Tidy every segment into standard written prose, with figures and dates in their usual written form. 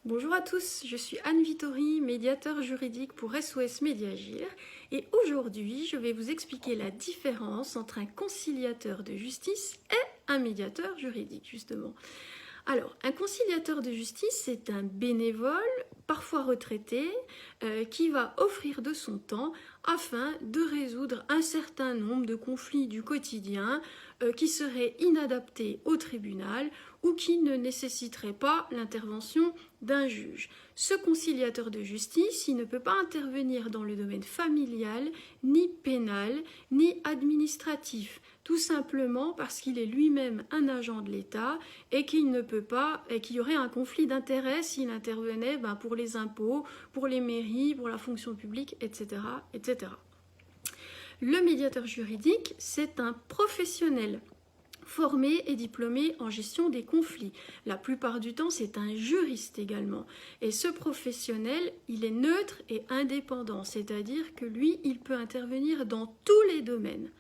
Bonjour à tous, je suis Anne Vittori, médiateur juridique pour SOS Médiagir et aujourd'hui je vais vous expliquer la différence entre un conciliateur de justice et un médiateur juridique justement. Alors, un conciliateur de justice, c'est un bénévole, parfois retraité, qui va offrir de son temps afin de résoudre un certain nombre de conflits du quotidien qui seraient inadaptés au tribunal ou qui ne nécessiteraient pas l'intervention d'un juge. Ce conciliateur de justice, il ne peut pas intervenir dans le domaine familial, ni pénal, ni administratif, tout simplement parce qu'il est lui-même un agent de l'État et qu'il ne peut pas, et qu'il y aurait un conflit d'intérêts s'il intervenait pour les impôts, pour les mairies, pour la fonction publique, etc., etc. Le médiateur juridique, c'est un professionnel formé et diplômé en gestion des conflits. La plupart du temps, c'est un juriste également. Et ce professionnel, il est neutre et indépendant, c'est-à-dire que lui, il peut intervenir dans tous les domaines.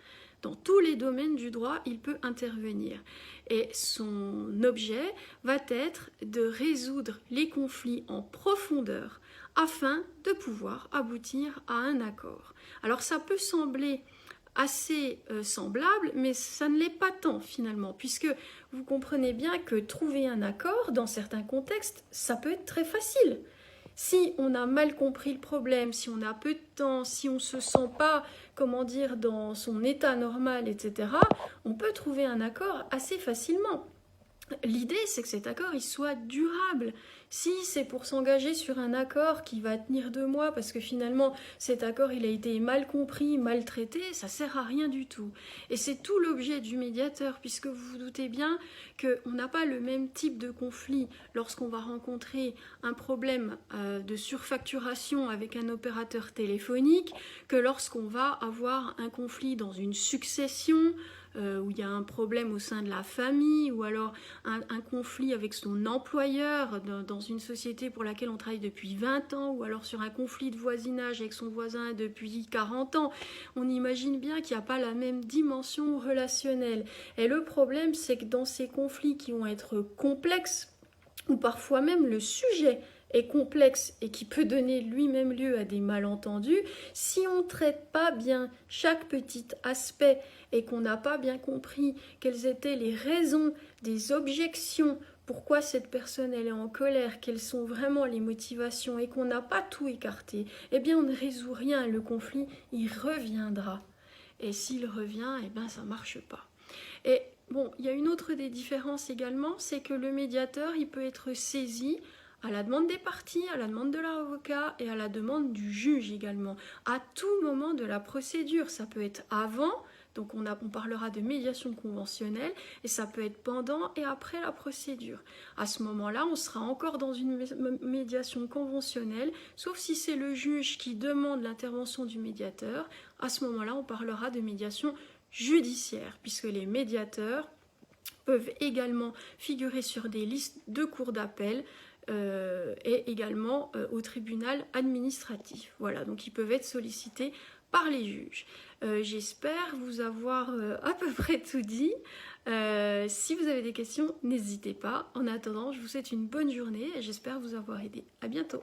Dans tous les domaines du droit, il peut intervenir. Et son objet va être de résoudre les conflits en profondeur afin de pouvoir aboutir à un accord. Alors ça peut sembler assez semblable, mais ça ne l'est pas tant finalement, puisque vous comprenez bien que trouver un accord dans certains contextes, ça peut être très facile. Si on a mal compris le problème, si on a peu de temps, si on ne se sent pas, dans son état normal, etc., on peut trouver un accord assez facilement. L'idée, c'est que cet accord, il soit durable. Si c'est pour s'engager sur un accord qui va tenir 2 mois, parce que finalement, cet accord, il a été mal compris, mal traité, ça sert à rien du tout. Et c'est tout l'objet du médiateur, puisque vous vous doutez bien qu'on n'a pas le même type de conflit lorsqu'on va rencontrer un problème de surfacturation avec un opérateur téléphonique que lorsqu'on va avoir un conflit dans une succession, où il y a un problème au sein de la famille, ou alors un conflit avec son employeur dans une société pour laquelle on travaille depuis 20 ans, ou alors sur un conflit de voisinage avec son voisin depuis 40 ans. On imagine bien qu'il n'y a pas la même dimension relationnelle. Et le problème, c'est que dans ces conflits qui vont être complexes, ou parfois même le sujet est complexe et qui peut donner lui-même lieu à des malentendus, si on ne traite pas bien chaque petit aspect et qu'on n'a pas bien compris quelles étaient les raisons des objections, pourquoi cette personne elle est en colère, quelles sont vraiment les motivations et qu'on n'a pas tout écarté, eh bien on ne résout rien, le conflit il reviendra. Et s'il revient, eh bien ça ne marche pas. Et bon, il y a une autre des différences également, c'est que le médiateur, il peut être saisi à la demande des parties, à la demande de l'avocat et à la demande du juge également, à tout moment de la procédure. Ça peut être avant, donc on parlera de médiation conventionnelle, et ça peut être pendant et après la procédure. À ce moment-là, on sera encore dans une médiation conventionnelle, sauf si c'est le juge qui demande l'intervention du médiateur. À ce moment-là, on parlera de médiation judiciaire, puisque les médiateurs peuvent également figurer sur des listes de cours d'appel et également au tribunal administratif. Voilà, donc ils peuvent être sollicités par les juges. J'espère vous avoir à peu près tout dit. Si vous avez des questions, n'hésitez pas. En attendant, je vous souhaite une bonne journée et j'espère vous avoir aidé. À bientôt.